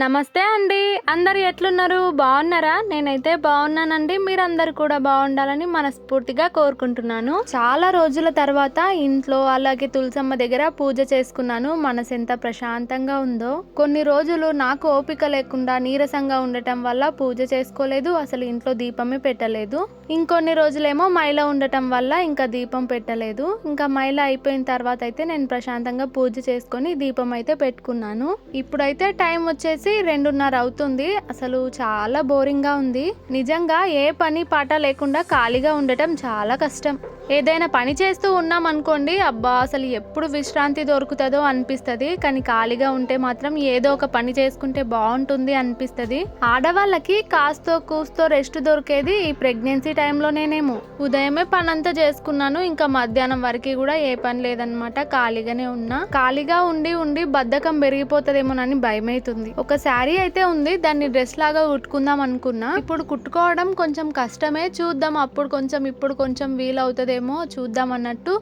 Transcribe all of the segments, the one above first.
నమస్తే అండి. అందరు ఎట్లున్నారు? బాగున్నారా? నేనైతే బాగున్నానండి. మీరందరూ కూడా బాగుండాలని మనస్ఫూర్తిగా కోరుకుంటున్నాను. చాలా రోజుల తర్వాత ఇంట్లో అలాగే తులసమ్మ దగ్గర పూజ చేసుకున్నాను. మనసు ఎంత ప్రశాంతంగా ఉందో. కొన్ని రోజులు నాకు ఓపిక లేకుండా నీరసంగా ఉండటం వల్ల పూజ చేసుకోలేదు, అసలు ఇంట్లో దీపమే పెట్టలేదు. ఇంకొన్ని రోజులేమో మైల ఉండటం వల్ల ఇంకా దీపం పెట్టలేదు. ఇంకా మైల అయిపోయిన తర్వాత అయితే నేను ప్రశాంతంగా పూజ చేసుకొని దీపం అయితే పెట్టుకున్నాను. ఇప్పుడైతే టైం వచ్చేసి 2:30 అవుతుంది. అసలు చాలా బోరింగ్ గా ఉంది. నిజంగా ఏ పని పాట లేకుండా ఖాళీగా ఉండటం చాలా కష్టం. ఏదైనా పని చేస్తూ ఉన్నాం అనుకోండి, అబ్బా అసలు ఎప్పుడు విశ్రాంతి దొరుకుతుందో అనిపిస్తుంది. కానీ ఖాళీగా ఉంటే మాత్రం ఏదో ఒక పని చేసుకుంటే బాగుంటుంది అనిపిస్తుంది. ఆడవాళ్ళకి కాస్తో కూస్తో రెస్ట్ దొరికేది ఈ ప్రెగ్నెన్సీ టైంలోనేమో. ఉదయమే పని అంతా చేసుకున్నాను, ఇంకా మధ్యాహ్నం వరకు కూడా ఏ పని లేదనమాట. ఖాళీగానే ఉన్నా. ఖాళీగా ఉండి ఉండి బద్ధకం పెరిగిపోతుందేమోనని భయం అవుతుంది. ఒక శారీ అయితే ఉంది, దాన్ని డ్రెస్ లాగా కుట్టుకుందాం అనుకున్నా. ఇప్పుడు కుట్టుకోవడం కొంచెం కష్టమే, చూద్దాం అప్పుడు కొంచెం ఇప్పుడు కొంచెం వీలవుతుందేమో చూద్దాం అన్నట్టు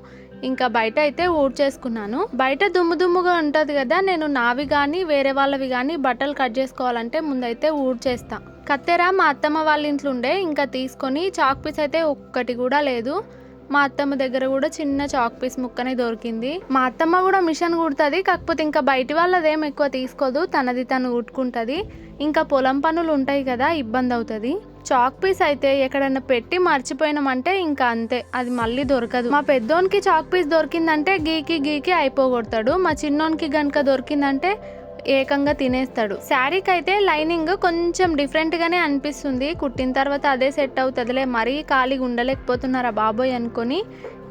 ఇంకా బయట అయితే ఊడ్చేసుకున్నాను. బయట దుమ్ముగా ఉంటది కదా, నేను నావి కానీ వేరే వాళ్ళవి కానీ బట్టలు కట్ చేసుకోవాలంటే ముందైతే ఊడ్చేస్తా. కత్తెర మా అత్తమ్మ వాళ్ళ ఇంట్లో ఉండే, ఇంకా తీసుకొని చాక్ పీస్ అయితే ఒక్కటి కూడా లేదు. మా అత్తమ్మ దగ్గర కూడా చిన్న చాక్ పీస్ ముక్కనే దొరికింది. మా అత్తమ్మ కూడా మిషన్ కుడుతుంది, కాకపోతే ఇంకా బయటి వాళ్ళదేం ఎక్కువ తీసుకోదు, తనది తను కుట్టుకుంటుంది. ఇంకా పొలం పనులు ఉంటాయి కదా, ఇబ్బంది అవుతుంది. చాక్ పీస్ అయితే ఎక్కడన్నా పెట్టి మర్చిపోయినామంటే ఇంకా అంతే, అది మళ్ళీ దొరకదు. మా పెద్దోనికి చాక్ పీస్ దొరికిందంటే గీకి అయిపోగొడతాడు. మా చిన్నోనికి గనుక దొరికిందంటే ఏకంగా తినేస్తాడు. శారీకి అయితే లైనింగ్ కొంచెం డిఫరెంట్ గానే అనిపిస్తుంది. కుట్టిన తర్వాత అదే సెట్ అవుతుందిలే, మరీ ఖాళీగా ఉండలేకపోతున్నారా బాబోయ్ అనుకొని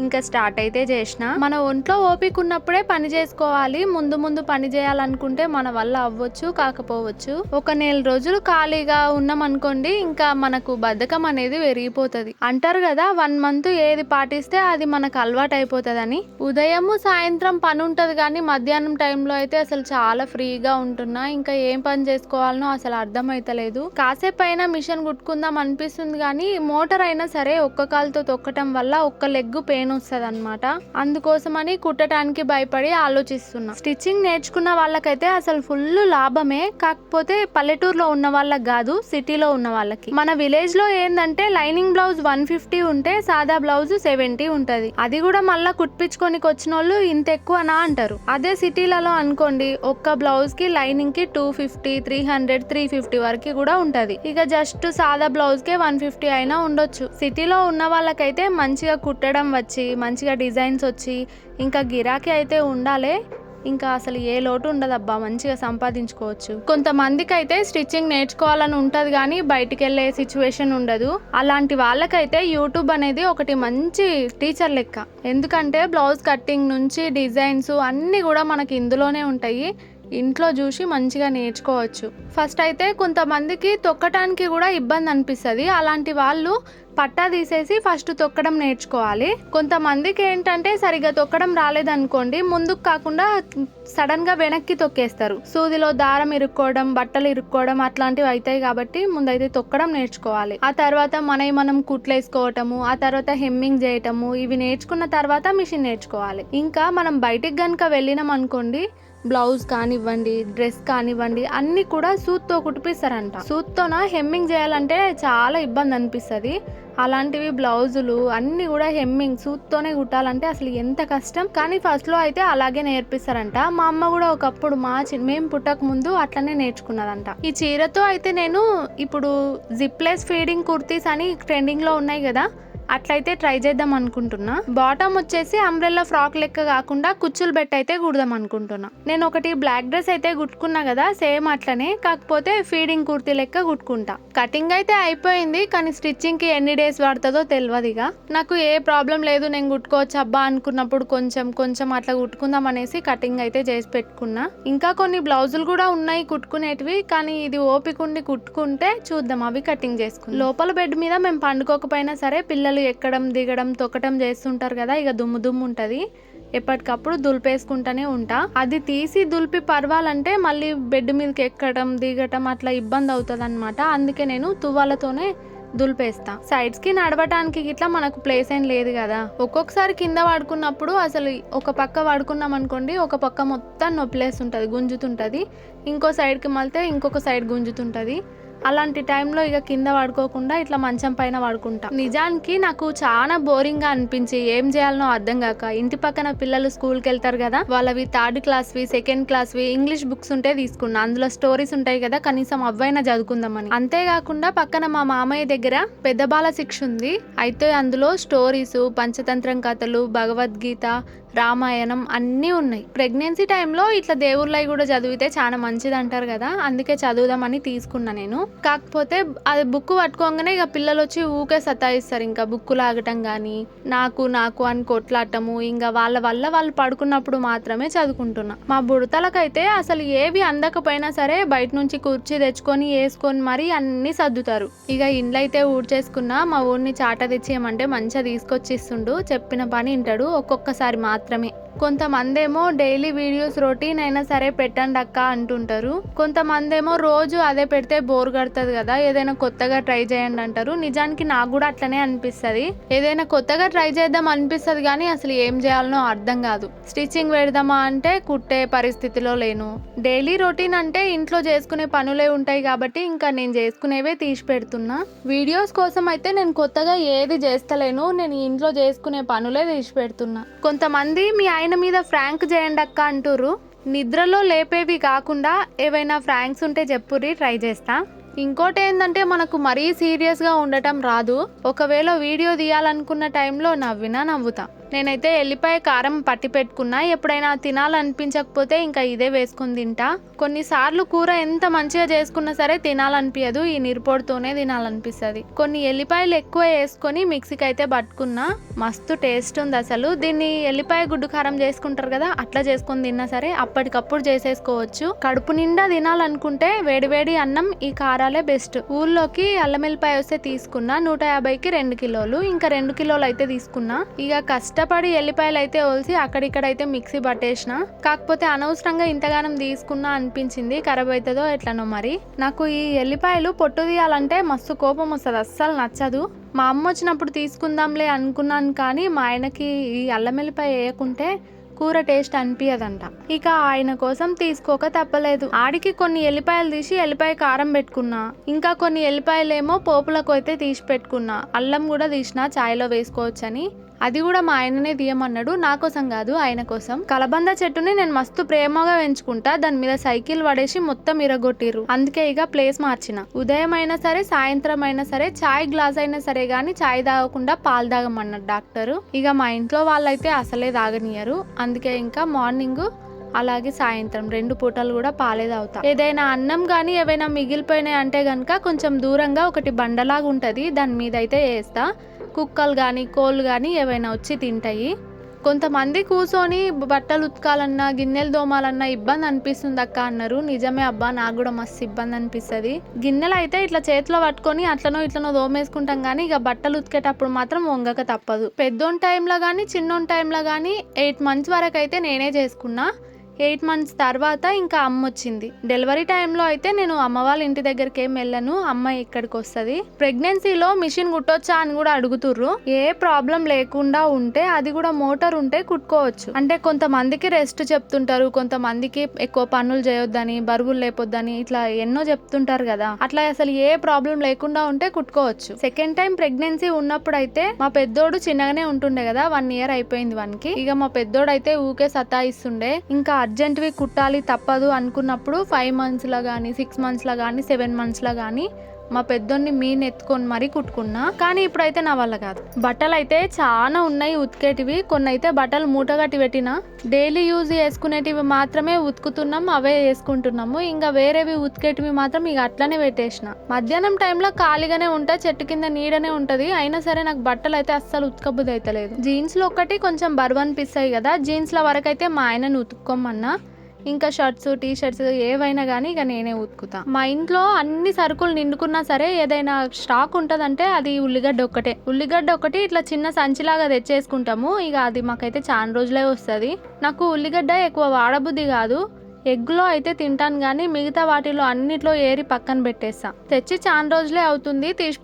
ఇంకా స్టార్ట్ అయితే చేసిన. మన ఒంట్లో ఓపిక ఉన్నప్పుడే పని చేసుకోవాలి. ముందు పని చేయాలనుకుంటే మన వల్ల అవ్వచ్చు, కాకపోవచ్చు. ఒక 4 రోజులు ఖాళీగా ఉన్నాం అనుకోండి, ఇంకా మనకు బద్ధకం అనేది పెరిగిపోతుంది. అంటారు కదా, 1 మంత్ ఏది పాటిస్తే అది మనకు అలవాటు అయిపోతుందని. ఉదయము సాయంత్రం పని ఉంటది కానీ మధ్యాహ్నం టైంలో అయితే అసలు చాలా ఫ్రీగా ఉంటున్నా. ఇంకా ఏం పని చేసుకోవాలనో అసలు అర్థం అయితలేదు. కాసేపు అయినా మిషన్ కుట్టుకుందాం అనిపిస్తుంది కానీ మోటార్ అయినా సరే ఒక్క కాలుతో తొక్కటం వల్ల ఒక్క లెగ్గు పెయిన్ వస్తుంది అనమాట. అందుకోసమని కుట్టడానికి భయపడి ఆలోచిస్తున్నా. స్టిచ్చింగ్ నేర్చుకున్న వాళ్ళకైతే అసలు ఫుల్ లాభమే, కాకపోతే పల్లెటూరులో ఉన్న వాళ్ళకి కాదు, సిటీలో ఉన్న వాళ్ళకి. మన విలేజ్ లో ఏందంటే లైనింగ్ బ్లౌజ్ 150 ఉంటే సాదా బ్లౌజ్ 70 ఉంటది. అది కూడా మళ్ళా కుట్టించుకోనికి వచ్చిన వాళ్ళు ఇంత ఎక్కువనా అంటారు. అదే సిటీలలో అనుకోండి, ఒక్క బ్లౌజ్ కి లైనింగ్ కి 250, 300, 350 వరకు కూడా ఉంటది. ఇక జస్ట్ సాదా బ్లౌజ్ కే 150 అయినా ఉండొచ్చు. సిటీలో ఉన్న వాళ్ళకైతే మంచిగా కుట్టడం వచ్చి, మంచిగా డిజైన్స్ వచ్చి, ఇంకా గిరాకీ అయితే ఉండాలి. ఇంకా అసలు ఏ లోటు ఉండదబ్బా, మంచిగా సంపాదించుకోవచ్చు. కొంతమందికి అయితే స్టిచ్చింగ్ నేర్చుకోవాలని ఉంటది కానీ బయటికి వెళ్ళే సిచ్యువేషన్ ఉండదు. అలాంటి వాళ్ళకైతే యూట్యూబ్ అనేది ఒకటి మంచి టీచర్ లెక్క. ఎందుకంటే బ్లౌజ్ కట్టింగ్ నుంచి డిజైన్స్ అన్నీ కూడా మనకి ఇందులోనే ఉంటాయి. ఇంట్లో చూసి మంచిగా నేర్చుకోవచ్చు. ఫస్ట్ అయితే కొంతమందికి తొక్కటానికి కూడా ఇబ్బంది అనిపిస్తుంది. అలాంటి వాళ్ళు పట్టా తీసేసి ఫస్ట్ తొక్కడం నేర్చుకోవాలి. కొంతమందికి ఏంటంటే సరిగా తొక్కడం రాలేదనుకోండి, ముందుకు కాకుండా సడన్ గా వెనక్కి తొక్కేస్తారు. సూదిలో దారం ఇరుక్కోవడం, బట్టలు ఇరుక్కోవడం అట్లాంటివి అవుతాయి. కాబట్టి ముందైతే తొక్కడం నేర్చుకోవాలి. ఆ తర్వాత మనం కుట్లేసుకోవటము, ఆ తర్వాత హెమ్మింగ్ చేయటము, ఇవి నేర్చుకున్న తర్వాత మిషన్ నేర్చుకోవాలి. ఇంకా మనం బయటికి గనుక వెళ్ళినాం అనుకోండి, బ్లౌజ్ కానివ్వండి, డ్రెస్ కానివ్వండి, అన్ని కూడా సూత్తో కుట్టిపిస్తారంట. సూత్తోన హెమ్మింగ్ చేయాలంటే చాలా ఇబ్బంది అనిపిస్తుంది. అలాంటివి బ్లౌజులు అన్ని కూడా హెమ్మింగ్ సూత్తోనే కుట్టాలంటే అసలు ఎంత కష్టం. కానీ ఫస్ట్ లో అయితే అలాగే నేర్పిస్తారంట. మా అమ్మ కూడా ఒకప్పుడు మేము పుట్టక ముందు అట్లనే నేర్చుకున్నదంట. ఈ చీరతో అయితే నేను ఇప్పుడు జిప్లెస్ ఫీడింగ్ కుర్తీస్ అని ట్రెండింగ్ లో ఉన్నాయి కదా, అట్లయితే ట్రై చేద్దాం అనుకుంటున్నా. బాటమ్ వచ్చేసి అంబ్రెల్లా ఫ్రాక్ లెక్క కాకుండా కుచ్చులు బెట్ అయితే కుడదాం అనుకుంటున్నా. నేను ఒకటి బ్లాక్ డ్రెస్ అయితే కుట్టుకున్నా కదా, సేమ్ అట్లనే, కాకపోతే ఫీడింగ్ కుర్తీ లెక్క కుట్టుకుంటా. కటింగ్ అయితే అయిపోయింది, కానీ స్టిచ్చింగ్ కి ఎన్ని డేస్ పడుతుందో తెలియదుగా. నాకు ఏ ప్రాబ్లం లేదు, నేను కుట్టుకోవచ్చు అబ్బా అనుకున్నప్పుడు కొంచెం అట్లా కుట్టుకుందాం అనేసి కటింగ్ అయితే చేసి పెట్టుకున్నా. ఇంకా కొన్ని బ్లౌజులు కూడా ఉన్నాయి కుట్టుకునేటివి, కానీ ఇది ఓపిక ఉండి కుట్టుకుంటే చూద్దాం అవి కటింగ్ చేసుకుందాం. లోపల బెడ్ మీద మేము పండుకోకపోయినా సరే పిల్లలు ఎక్కడం దిగడం తొక్కడం చేస్తుంటారు కదా, ఇక దుమ్ము ఉంటది. ఎప్పటికప్పుడు దులిపేసుకుంటూనే ఉంటా. అది తీసి దులిపి పర్వాలంటే మళ్ళీ బెడ్ మీదకి ఎక్కడం దిగటం అట్లా ఇబ్బంది అవుతుంది అనమాట. అందుకే నేను తువ్వాలతోనే దులిపేస్తా. సైడ్స్ కి నడవటానికి ఇట్లా మనకు ప్లేస్ ఏం లేదు కదా, ఒక్కొక్కసారి కింద పడుకున్నప్పుడు అసలు ఒక పక్క పడుకున్నాం అనుకోండి, ఒక పక్క మొత్తం నొప్పిలేస్తుంటది, గుంజుతుంటది, ఇంకో సైడ్కి మళ్తే ఇంకొక సైడ్ గుంజుతుంటది. అలాంటి టైంలో ఇక కింద పడుకోకుండా ఇట్లా మంచం పైన పడుకుంటా. నిజానికి నాకు చాలా బోరింగ్ గా అనిపించి ఏం చేయాలనో అర్థం కాక ఇంటి పక్కన పిల్లలు స్కూల్కి వెళ్తారు కదా, వాళ్ళవి 3rd క్లాస్వి 2nd క్లాస్వి ఇంగ్లీష్ బుక్స్ ఉంటే తీసుకున్నా. అందులో స్టోరీస్ ఉంటాయి కదా, కనీసం అవైనా చదువుకుందామని. అంతేకాకుండా పక్కన మా మామయ్య దగ్గర పెద్ద బాల శిక్ష ఉంది. అయితే అందులో స్టోరీస్, పంచతంత్రం కథలు, భగవద్గీత, రామాయణం అన్నీ ఉన్నాయి. ప్రెగ్నెన్సీ టైంలో ఇట్లా దేవుళ్ళవి కూడా చదివితే చాలా మంచిది అంటారు కదా, అందుకే చదువుదామని తీసుకున్నా నేను. కాకపోతే అది బుక్ పట్టుకోగానే ఇక పిల్లలు వచ్చి ఊకే సతాయిస్తారు, ఇంకా బుక్ లాగటం కానీ నాకు నాకు అని కొట్లాడటము. ఇంకా వాళ్ళ వల్ల వాళ్ళు పడుకున్నప్పుడు మాత్రమే చదువుకుంటున్నా. మా బుడతలకైతే అసలు ఏవి అందకపోయినా సరే బయట నుంచి కుర్చీ తెచ్చుకొని వేసుకొని మరీ అన్ని సర్దుతారు. ఇక ఇండ్లు అయితే ఊడ్చేసుకున్నా, మా ఊరిని చాట తెచ్చేయమంటే మంచిగా తీసుకొచ్చి ఇస్తుండు, చెప్పిన పని వింటాడు. ఒక్కొక్కసారి మాత్రమే. కొంతమంది ఏమో డైలీ వీడియోస్ రొటీన్ అయినా సరే పెట్టండి అక్క అంటుంటారు. కొంతమంది ఏమో రోజు అదే పెడితే బోర్ కడుతుంది కదా, ఏదైనా కొత్తగా ట్రై చేయండి అంటారు. నిజానికి నాకు కూడా అట్లనే అనిపిస్తుంది, ఏదైనా కొత్తగా ట్రై చేద్దాం అనిపిస్తుంది కానీ అసలు ఏం చేయాలనో అర్థం కాదు. స్టిచ్చింగ్ పెడదామా అంటే కుట్టే పరిస్థితిలో లేను. డైలీ రొటీన్ అంటే ఇంట్లో చేసుకునే పనులే ఉంటాయి కాబట్టి ఇంకా నేను చేసుకునేవే తీసి పెడుతున్నా. వీడియోస్ కోసం అయితే నేను కొత్తగా ఏది చేస్తలేను, నేను ఇంట్లో చేసుకునే పనులే తీసి పెడుతున్నా. కొంతమంది మీ ఆయన మీద ఫ్రాంక్ చేయండి అక్క అంటుర్రు. నిద్రలో లేపేవి కాకుండా ఏవైనా ఫ్రాంక్స్ ఉంటే చెప్పుర్రి, ట్రై చేస్తా. ఇంకోటి ఏంటంటే మనకు మరీ సీరియస్గా ఉండటం రాదు. ఒకవేళ వీడియో తీయాలనుకున్న టైంలో నవ్వుతా. నేనైతే ఎల్లిపాయ కారం పట్టి పెట్టుకున్నా, ఎప్పుడైనా తినాలనిపించకపోతే ఇంకా ఇదే వేసుకుని తింటా. కొన్నిసార్లు కూర ఎంత మంచిగా చేసుకున్నా సరే తినాలనిపించదు, ఈ నిరుపొడితోనే తినాలనిపిస్తుంది. కొన్ని ఎల్లిపాయలు ఎక్కువ వేసుకొని మిక్సీకి అయితే పట్టుకున్నా, మస్తు టేస్ట్ ఉంది అసలు. దీన్ని ఎల్లిపాయ గుడ్డు కారం చేసుకుంటారు కదా, అట్లా చేసుకొని తిన్నా సరే అప్పటికప్పుడు చేసేసుకోవచ్చు. కడుపు నిండా తినాలనుకుంటే వేడివేడి అన్నం ఈ కారాలే బెస్ట్. ఊళ్ళోకి అల్లం ఎల్లిపాయ వస్తే తీసుకున్నా, 150కి 2 కిలోలు, ఇంకా 2 కిలోలు అయితే తీసుకున్నా. ఇక కష్టపడి ఎల్లిపాయలు అయితే ఒలిసి అక్కడిక్కడైతే మిక్సీ పట్టేసిన. కాకపోతే అనవసరంగా ఇంతగానం తీసుకున్నా అనిపించింది, ఖరాబ్ అవుతుందో ఎట్లనో మరి. నాకు ఈ ఎల్లిపాయలు పొట్టు తీయాలంటే మస్తు కోపం వస్తుంది, అస్సలు నచ్చదు. మా అమ్మ వచ్చినప్పుడు తీసుకుందాంలే అనుకున్నాను కానీ మా ఆయనకి ఈ అల్లం ఎల్లిపాయ వేయకుంటే కూర టేస్ట్ అనిపించదంట. ఇక ఆయన కోసం తీసుకోక తప్పలేదు. ఆడికి కొన్ని ఎల్లిపాయలు తీసి ఎల్లిపాయ కారం పెట్టుకున్నా, ఇంకా కొన్ని ఎల్లిపాయలేమో పోపులకు అయితే తీసి పెట్టుకున్నా. అల్లం కూడా తీసిన చాయ్లో వేసుకోవచ్చని, అది కూడా మా ఆయననే తీయమన్నాడు, నా కోసం కాదు ఆయన కోసం. కలబంద చెట్టుని నేను మస్తు ప్రేమగా పెంచుకుంటా, దాని మీద సైకిల్ పడేసి మొత్తం ఇరగొట్టిర్రు. అందుకే ఇక ప్లేస్ మార్చిన. ఉదయం అయినా సరే సాయంత్రం అయినా సరే చాయ్ గ్లాస్ అయినా సరే గానీ చాయ్ తాగకుండా పాలు తాగమన్నాడు డాక్టర్. ఇక మా ఇంట్లో వాళ్ళైతే అసలే తాగనియరు, అందుకే ఇంకా మార్నింగ్ అలాగే సాయంత్రం 2 పూటలు కూడా పాలే తాగుతా. ఏదైనా అన్నం కానీ ఏవైనా మిగిలిపోయినాయి అంటే కనుక కొంచెం దూరంగా ఒకటి బండలాగా ఉంటుంది, దాని మీద అయితే వేస్తా. కుక్కలు కానీ కోళ్ళు కానీ ఏవైనా వచ్చి తింటాయి. కొంతమంది కూర్చొని బట్టలు ఉతకాలన్నా గిన్నెలు దోమాలన్నా ఇబ్బంది అనిపిస్తుంది అక్క అన్నారు. నిజమే అబ్బా, నాకు కూడా మస్తు ఇబ్బంది అనిపిస్తుంది. గిన్నెలు అయితే ఇట్లా చేతిలో పట్టుకొని అట్లనో ఇట్లనో దోమేసుకుంటాం కానీ ఇక బట్టలు ఉతికేటప్పుడు మాత్రం వంగక తప్పదు. పెద్దోన్ టైంలో కానీ చిన్నోన్ టైంలో కానీ 8 months వరకు అయితే నేనే చేసుకున్నా. 8 months తర్వాత ఇంకా అమ్మ వచ్చింది. డెలివరీ టైంలో అయితే నేను అమ్మ వాళ్ళ ఇంటి దగ్గరికి ఏం వెళ్ళను, అమ్మ ఇక్కడికి వస్తుంది. ప్రెగ్నెన్సీలో మిషన్ కుట్టొచ్చా అని కూడా అడుగుతుర్రు. ఏ ప్రాబ్లం లేకుండా ఉంటే అది కూడా మోటార్ ఉంటే కుట్టుకోవచ్చు. అంటే కొంతమందికి రెస్ట్ చెప్తుంటారు, కొంతమందికి ఎక్కువ పనులు చేయొద్దని, బరువులు లేపొద్దని, ఇట్లా ఎన్నో చెప్తుంటారు కదా. అట్లా అసలు ఏ ప్రాబ్లం లేకుండా ఉంటే కుట్టుకోవచ్చు. సెకండ్ టైం ప్రెగ్నెన్సీ ఉన్నప్పుడు అయితే మా పెద్దోడు చిన్నగానే ఉంటుండే కదా, 1 year అయిపోయింది వానికి. ఇక మా పెద్దోడు అయితే ఊకే సతాయిస్తుండే. ఇంకా అర్జెంట్వి కుట్టాలి తప్పదు అనుకున్నప్పుడు 5 months కానీ 6 months కానీ 7 months కానీ మా పెద్దోన్ని మీన్ ఎత్తుకొని మరీ కుట్టుకున్నా. కానీ ఇప్పుడైతే నా వల్ల కాదు. బట్టలు అయితే చాలా ఉన్నాయి ఉతికేటివి, కొన్ని అయితే బట్టలు మూటగట్టి పెట్టినా. డైలీ యూజ్ చేసుకునేటివి మాత్రమే ఉతుకుతున్నాం, అవే వేసుకుంటున్నాము. ఇంకా వేరేవి ఉతికేటివి మాత్రం ఇక అట్లనే పెట్టేసిన. మధ్యాహ్నం టైంలో ఖాళీగానే ఉంటా, చెట్టు కింద నీడనే ఉంటది, అయినా సరే నాకు బట్టలు అయితే అస్సలు ఉతకబుద్ధి అయితే లేదు. జీన్స్లో ఒకటి కొంచెం బరువు అనిపిస్తాయి కదా, జీన్స్ల వరకు అయితే మా ఆయనను ఉతుక్కోమన్నా. ఇంకా షర్ట్స్ టీ షర్ట్స్ ఏవైనా కానీ ఇక నేనే ఉతుకుతా. మా ఇంట్లో అన్ని సరుకులు నిండుకున్నా సరే ఏదైనా స్టాక్ ఉంటుందంటే అది ఉల్లిగడ్డ ఒకటి ఇట్లా చిన్న సంచిలాగా తెచ్చేసుకుంటాము. ఇక అది మాకైతే చాలా రోజులే వస్తుంది. నాకు ఉల్లిగడ్డ ఎక్కువ వాడబుద్ధి కాదు, ఎగ్లో అయితే తింటాను కానీ మిగతా వాటిలో అన్నిట్లో ఏరి పక్కన పెట్టేస్తా. తెచ్చి చాలా రోజులే అవుతుంది, తీసి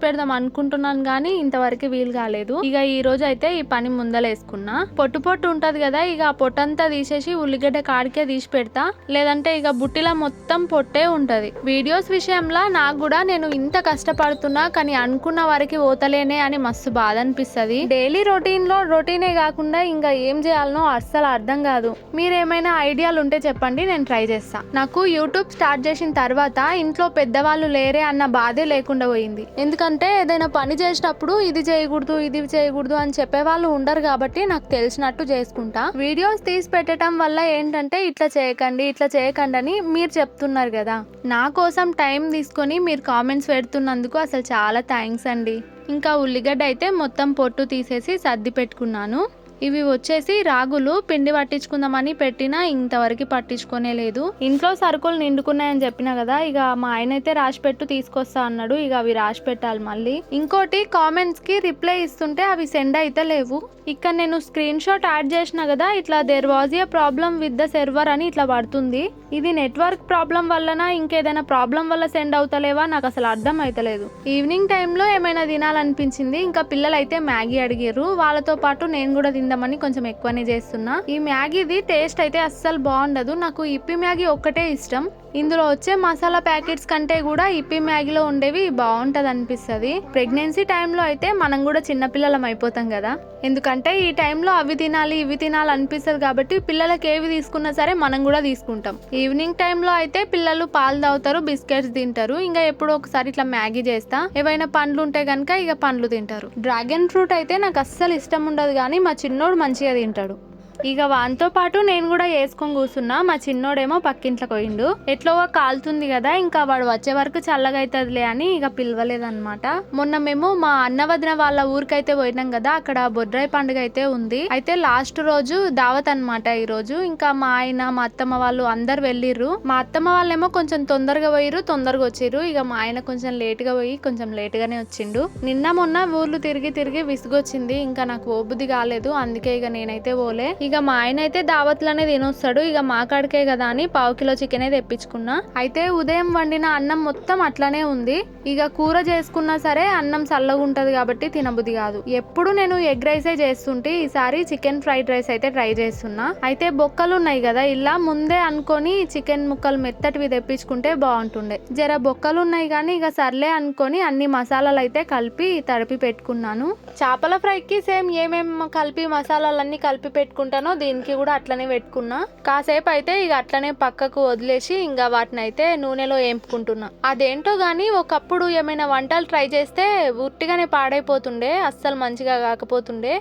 పెడదాం అనుకుంటున్నాను కానీ ఇంతవరకు వీలు కాలేదు. ఇక ఈ రోజు అయితే ఈ పని ముందలేసుకున్నా. పొట్టు ఉంటది కదా, ఇక ఆ పొట్టంతా తీసేసి ఉల్లిగడ్డ కాడికే తీసి పెడతా, లేదంటే ఇక బుట్టిలా మొత్తం పొట్టే ఉంటది. వీడియోస్ విషయంలో నాకు కూడా నేను ఇంత కష్టపడుతున్నా కానీ అనుకున్న వరకు పోతలేనే అని మస్తు బాధ అనిపిస్తుంది. డైలీ రొటీనే కాకుండా ఇంకా ఏం చేయాలనో అస్సలు అర్థం కాదు. మీరేమైనా ఐడియాలు ఉంటే చెప్పండి, నేను ట్రై చేస్తా. నాకు యూట్యూబ్ స్టార్ట్ చేసిన తర్వాత ఇంట్లో పెద్దవాళ్ళు లేరే అన్న బాధే లేకుండా పోయింది. ఎందుకంటే ఏదైనా పని చేసేటప్పుడు ఇది చేయకూడదు అని చెప్పేవాళ్ళు ఉండరు కాబట్టి నాకు తెలిసినట్టు చేసుకుంటా. వీడియోస్ తీసి పెట్టడం వల్ల ఏంటంటే ఇట్లా చేయకండి అని మీరు చెప్తున్నారు కదా. నా కోసం టైం తీసుకొని మీరు కామెంట్స్ పెడుతున్నందుకు అసలు చాలా థ్యాంక్స్ అండి. ఇంకా ఉల్లిగడ్డ అయితే మొత్తం పొట్టు తీసేసి సర్ది పెట్టుకున్నాను. ఇవి వచ్చేసి రాగులు, పిండి పట్టించుకుందామని పెట్టినా ఇంతవరకు పట్టించుకోనే లేదు. ఇంట్లో సరుకులు నిండుకున్నాయని చెప్పినా కదా, ఇక మా ఆయన అయితే రాసి పెట్టు తీసుకొస్తా అన్నాడు. ఇక అవి రాసి పెట్టాలి మళ్ళీ. ఇంకోటి, కామెంట్స్ కి రిప్లై ఇస్తుంటే అవి సెండ్ అయితే లేవు. ఇక్కడ నేను స్క్రీన్ షాట్ యాడ్ చేసిన కదా, ఇట్లా there was a problem with the server అని ఇట్లా పడుతుంది. ఇది నెట్వర్క్ ప్రాబ్లం వల్లనా ఇంకేదైనా ప్రాబ్లం వల్ల సెండ్ అవుతలేవా నాకు అసలు అర్థం అయితలేదు. ఈవినింగ్ టైంలో ఏమైనా తినాలనిపించింది. ఇంకా పిల్లలు అయితే మ్యాగీ అడిగారు, వాళ్ళతో పాటు నేను కూడా తిందామని కొంచెం ఎక్కువనే చేస్తున్నా. ఈ మ్యాగీది టేస్ట్ అయితే అస్సలు బాగుండదు. నాకు ఇప్పి మ్యాగీ ఒక్కటే ఇష్టం. ఇందులో వచ్చే మసాలా ప్యాకెట్స్ కంటే కూడా ఇప్పి మ్యాగీలో ఉండేవి బాగుంటది అనిపిస్తుంది. ప్రెగ్నెన్సీ టైంలో అయితే మనం కూడా చిన్నపిల్లలం అయిపోతాం కదా, ఎందుకంటే ఈ టైంలో అవి తినాలి ఇవి తినాలి అనిపిస్తుంది కాబట్టి పిల్లలకి ఏవి తీసుకున్నా సరే మనం కూడా తీసుకుంటాం. ఈవినింగ్ టైంలో అయితే పిల్లలు పాలు తాగుతారు, బిస్కెట్స్ తింటారు. ఇంకా ఎప్పుడో ఒకసారి ఇట్లా మ్యాగీ చేస్తా. ఏవైనా పండ్లు ఉంటే కనుక ఇక పండ్లు తింటారు. డ్రాగన్ ఫ్రూట్ అయితే నాకు అస్సలు ఇష్టం ఉండదు కానీ మా చిన్నోడు మంచిగా తింటాడు. ఇక వానితో పాటు నేను కూడా వేసుకొని కూర్చున్నా. మా చిన్నోడేమో పక్కింట్లోకి పోయిండు. ఎట్లోగా కాలుతుంది కదా, ఇంకా వాడు వచ్చే వరకు చల్లగా అవుతుందిలే అని ఇక పిలవలేదన్నమాట. మొన్న మేము మా అన్న వదిన వాళ్ళ ఊరికైతే పోయినాం కదా, అక్కడ బొడ్రాయి పండుగ అయితే ఉంది. అయితే లాస్ట్ రోజు దావత్ అనమాట ఈ రోజు. ఇంకా మా ఆయన మా అత్తమ్మ వాళ్ళు అందరు వెళ్ళిర్రు. మా అత్తమ్మ వాళ్ళేమో కొంచెం తొందరగా పోయిర్రు, తొందరగా వచ్చిర్రు. ఇక మా ఆయన కొంచెం లేటుగా పోయి కొంచెం లేటుగానే వచ్చిండు. నిన్న మొన్న ఊర్లు తిరిగి విసుగొచ్చింది. ఇంకా నాకు ఓబుద్ది కాలేదు, అందుకే ఇక నేనైతే పోలే. ఇక మా ఆయన అయితే దావత్లనే తినొస్తాడు. ఇక మా కాడికే కదా అని 1/2 కిలో చికెన్ తెప్పించుకున్నా. అయితే ఉదయం వండిన అన్నం మొత్తం అట్లనే ఉంది. ఇక కూర చేసుకున్నా సరే అన్నం చల్లగా ఉంటది కాబట్టి తినబుద్ధి కాదు. ఎప్పుడు నేను ఎగ్ రైసే చేస్తుంటే ఈసారి చికెన్ ఫ్రైడ్ రైస్ అయితే ట్రై చేస్తున్నా. అయితే బొక్కలు ఉన్నాయి కదా, ఇలా ముందే అనుకొని చికెన్ ముక్కలు మెత్తటివి తెప్పించుకుంటే బాగుంటుండే. జర బొక్కలు ఉన్నాయి కానీ ఇక సర్లే అనుకొని అన్ని మసాలాలు అయితే కలిపి తడిపి పెట్టుకున్నాను. చేపల ఫ్రైకి సేమ్ ఏమేం కలిపి మసాలాలన్నీ కలిపి పెట్టుకుంటాను దీనికి కూడా అట్లనే పెట్టుకున్నా. కాసేపు అయితే ఇక అట్లనే పక్కకు వదిలేసి ఇంకా వాటిని అయితే నూనెలో వేపుకుంటున్నా. అదేంటో గానీ ఒకప్పుడు ఏమైనా వంటలు ట్రై చేస్తే ఉట్టిగానే పాడైపోతుండే, అస్సలు మంచిగా కాకపోతుండే.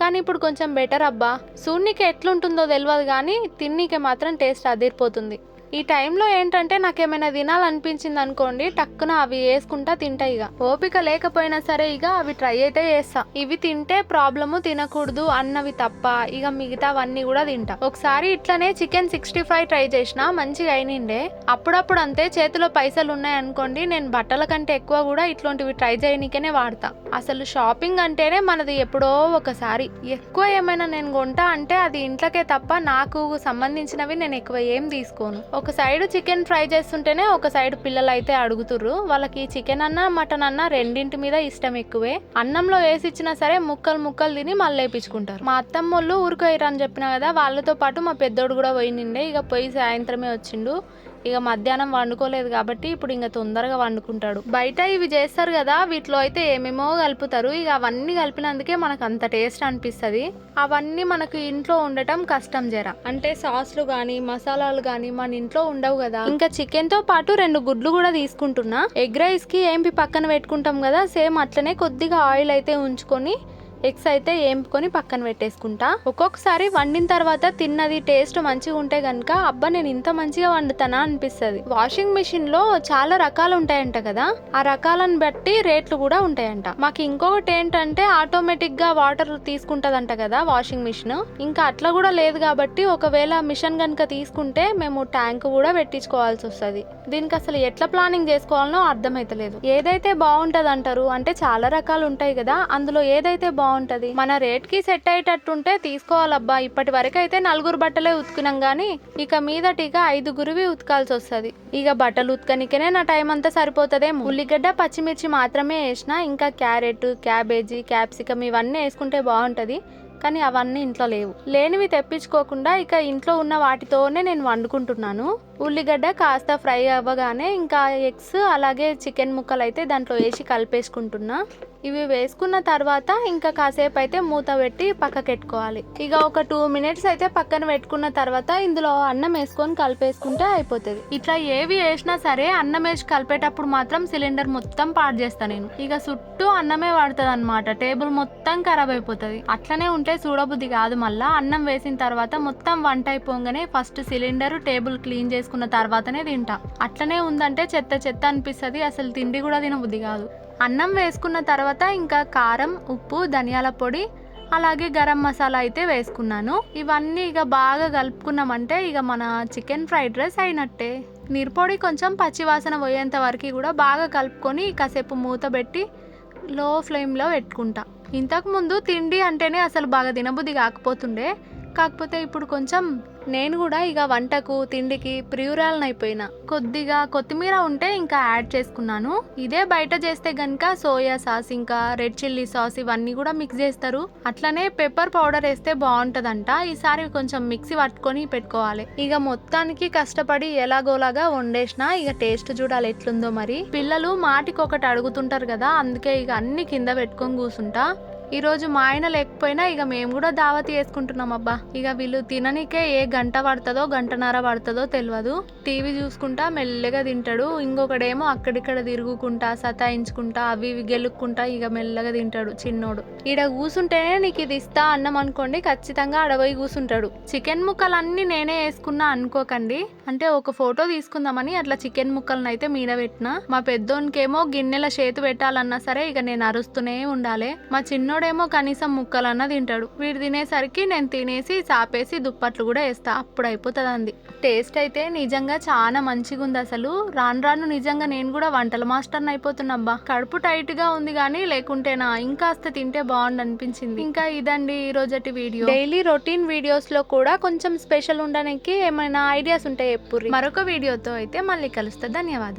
కానీ ఇప్పుడు కొంచెం బెటర్ అబ్బా. సూర్నికి ఎట్లుంటుందో తెలియదు కానీ తిన్నీకే మాత్రం టేస్ట్ అదిరిపోతుంది. ఈ టైంలో ఏంటంటే నాకేమైనా తినాలనిపించింది అనుకోండి, టక్కున అవి వేసుకుంటా తింటా. ఇక ఓపిక లేకపోయినా సరే ఇక అవి ట్రై అయితే చేస్తా. ఇవి తింటే ప్రాబ్లము, తినకూడదు అన్నవి తప్ప ఇక మిగతావన్నీ కూడా తింటా. ఒకసారి ఇట్లనే చికెన్ 65 ట్రై చేసిన, మంచిగా అయినిండే. అప్పుడప్పుడు అంతే, చేతిలో పైసలు ఉన్నాయనుకోండి నేను బట్టల కంటే ఎక్కువ కూడా ఇట్లాంటివి ట్రై చేయనికనే వాడతా. అసలు షాపింగ్ అంటేనే మనది ఎప్పుడో ఒకసారి. ఎక్కువ ఏమైనా నేను కొంటా అంటే అది ఇంట్లోకే తప్ప నాకు సంబంధించినవి నేను ఎక్కువ ఏం తీసుకోను. ఒక సైడ్ చికెన్ ఫ్రై చేస్తుంటేనే ఒక సైడ్ పిల్లలు అయితే అడుగుతుర్రు. వాళ్ళకి చికెన్ అన్నా మటన్ అన్నా రెండింటి మీద ఇష్టం ఎక్కువే. అన్నంలో వేసి ఇచ్చినా సరే ముక్కలు తిని మళ్ళీ వేపించుకుంటారు. మా అత్తమ్మోళ్ళు ఊరుకోయ్యారు అని చెప్పినా కదా, వాళ్ళతో పాటు మా పెద్దోడు కూడా పోయినిండే. ఇక పోయి సాయంత్రమే వచ్చిండు. ఇక మధ్యాహ్నం వండుకోలేదు కాబట్టి ఇప్పుడు ఇంకా తొందరగా వండుకుంటాడు. బయట ఇవి చేస్తారు కదా, వీటిలో అయితే ఏమేమో కలుపుతారు. ఇక అవన్నీ కలిపినందుకే మనకు అంత టేస్ట్ అనిపిస్తుంది. అవన్నీ మనకు ఇంట్లో ఉండటం కష్టం జర. అంటే సాస్లు కానీ మసాలాలు కానీ మన ఇంట్లో ఉండవు కదా. ఇంకా చికెన్ తో పాటు 2 గుడ్లు కూడా తీసుకుంటున్నా. ఎగ్ రైస్ కి ఏంపి పక్కన పెట్టుకుంటాం కదా, సేమ్ అట్లనే కొద్దిగా ఆయిల్ అయితే ఉంచుకొని ఎగ్స్ అయితే ఏంపుకొని పక్కన పెట్టేసుకుంటా. ఒక్కొక్కసారి వండిన తర్వాత తిన్నది టేస్ట్ మంచిగా ఉంటే గనుక అబ్బా నేను ఇంత మంచిగా వండుతానా అనిపిస్తుంది. వాషింగ్ మిషన్ లో చాలా రకాలు ఉంటాయంట కదా, ఆ రకాలను బట్టి రేట్లు కూడా ఉంటాయంట. మాకు ఇంకొకటి ఏంటంటే ఆటోమేటిక్ గా వాటర్ తీసుకుంటదంట కదా వాషింగ్ మిషన్. ఇంకా అట్లా కూడా లేదు కాబట్టి ఒకవేళ మిషన్ గనుక తీసుకుంటే మేము ట్యాంక్ కూడా పెట్టించుకోవాల్సి వస్తుంది. దీనికి అసలు ఎట్లా ప్లానింగ్ చేసుకోవాలనో అర్థమైతలేదు. ఏదైతే బాగుంటది అంటారు అంటే చాలా రకాలు ఉంటాయి కదా, అందులో ఏదైతే బాగుంటది. మన రేట్ కి సెట్ అయ్యేటట్టుంటే తీసుకోవాలబ్బా. ఇప్పటి వరకు అయితే 4 బట్టలే ఉతుకున్నాం గానీ ఇక మీదటిక 5గురివి ఉతకాల్సి వస్తుంది. ఇక బట్టలు ఉతకనికనే నా టైం అంతా సరిపోతుందేమో. ఉల్లిగడ్డ పచ్చిమిర్చి మాత్రమే వేసిన, ఇంకా క్యారెట్, క్యాబేజీ, క్యాప్సికమ్ ఇవన్నీ వేసుకుంటే బాగుంటది. కానీ అవన్నీ ఇంట్లో లేవు. లేనివి తెప్పించుకోకుండా ఇక ఇంట్లో ఉన్న వాటితోనే నేను వండుకుంటున్నాను. ఉల్లిగడ్డ కాస్త ఫ్రై అవ్వగానే ఇంకా ఎగ్స్ అలాగే చికెన్ ముక్కలు అయితే దాంట్లో వేసి కలిపేసుకుంటున్నా. ఇవి వేసుకున్న తర్వాత ఇంకా కాసేపు అయితే మూత పెట్టి పక్కకెట్టుకోవాలి. ఇక ఒక 2 మినిట్స్ అయితే పక్కన పెట్టుకున్న తర్వాత ఇందులో అన్నం వేసుకొని కలిపేసుకుంటే అయిపోతుంది. ఇట్లా ఏవి వేసినా సరే అన్నం వేసి కలిపేటప్పుడు మాత్రం సిలిండర్ మొత్తం పాడు చేస్తా నేను. ఇక చుట్టూ అన్నమే పడుతుంది అనమాట. టేబుల్ మొత్తం ఖరాబ్ అయిపోతుంది. అట్లనే ఉంటే చూడబుద్ధి కాదు. మళ్ళా అన్నం వేసిన తర్వాత మొత్తం వంట అయిపోగానే ఫస్ట్ సిలిండర్ టేబుల్ క్లీన్ చేసుకున్న తర్వాతనే తింటా. అట్లనే ఉందంటే చెత్త చెత్త అనిపిస్తుంది. అసలు తిండి కూడా తినబుద్ధి కాదు. అన్నం వేసుకున్న తర్వాత ఇంకా కారం, ఉప్పు, ధనియాల పొడి అలాగే గరం మసాలా అయితే వేసుకున్నాను. ఇవన్నీ ఇక బాగా కలుపుకున్నామంటే ఇక మన చికెన్ ఫ్రైడ్ రైస్ అయినట్టే. మిరపొడి కొంచెం పచ్చివాసన పోయేంత వరకు కూడా బాగా కలుపుకొని కాసేపు మూత పెట్టి లో ఫ్లేమ్లో పెట్టుకుంటా. ఇంతకుముందు తిండి అంటేనే అసలు బాగా తినబుద్ధి కాకపోతుండే. కాకపోతే ఇప్పుడు కొంచెం నేను కూడా ఇక వంటకు తిండికి ప్రియురాలను అయిపోయినా. కొద్దిగా కొత్తిమీర ఉంటే ఇంకా యాడ్ చేసుకున్నాను. ఇదే బయట చేస్తే గనుక సోయా సాస్ ఇంకా రెడ్ చిల్లీ సాస్ ఇవన్నీ కూడా మిక్స్ చేస్తారు. అట్లనే పెప్పర్ పౌడర్ వేస్తే బాగుంటదంట. ఈసారి కొంచెం మిక్సీ పట్టుకొని పెట్టుకోవాలి. ఇక మొత్తానికి కష్టపడి ఎలాగోలాగా వండేసిన. ఇక టేస్ట్ చూడాలి ఎట్లుందో మరి. పిల్లలు మాటికి ఒకటి అడుగుతుంటారు కదా, అందుకే ఇక అన్ని కింద పెట్టుకొని కూర్చుంటా. ఈ రోజు మా ఆయన లేకపోయినా ఇక మేము కూడా దావతి వేసుకుంటున్నాం అబ్బా. ఇక వీళ్ళు తిననికే ఏ గంట పడుతుందో గంటన్నర పడుతుందో తెలియదు. టీవీ చూసుకుంటా మెల్లగా తింటాడు. ఇంకొకడేమో అక్కడిక్కడ తిరుగుకుంటా సతాయించుకుంటా అవి ఇవి గెలుక్కుంటా ఇక మెల్లగా తింటాడు చిన్నోడు. ఈడ కూసుంటేనే నీకు ఇది ఇస్తా అన్నం అనుకోండి ఖచ్చితంగా అడపోయి కూసుంటాడు. చికెన్ ముక్కలన్నీ నేనే వేసుకున్నా అనుకోకండి. అంటే ఒక ఫోటో తీసుకుందామని అట్లా చికెన్ ముక్కలను అయితే మీద పెట్టిన. మా పెద్దోనికేమో గిన్నెల చేతు పెట్టాలన్నా సరే ఇక నేను అరుస్తూనే ఉండాలి. మా చిన్నోడేమో కనీసం ముక్కలన్నా తింటాడు. వీడు తినేసరికి నేను తినేసి చాపేసి దుప్పట్లు కూడా వేస్తా. అప్పుడు అయిపోతుంది అంది. టేస్ట్ అయితే నిజంగా చాలా మంచిగా ఉంది. అసలు రాను రాను నిజంగా నేను కూడా వంటల మాస్టర్ని అయిపోతున్నాబ్బా. కడుపు టైట్ గా ఉంది కానీ లేకుంటేనా ఇంకాస్త తింటే బాగుండు అనిపించింది. ఇంకా ఇదండి ఈ రోజటి వీడియో. డైలీ రొటీన్ వీడియోస్ లో కూడా కొంచెం స్పెషల్ ఉండడానికి ఏమైనా ఐడియాస్ ఉంటాయి ఎప్పుడు. మరొక వీడియోతో అయితే మళ్ళీ కలుస్తా. ధన్యవాదాలు.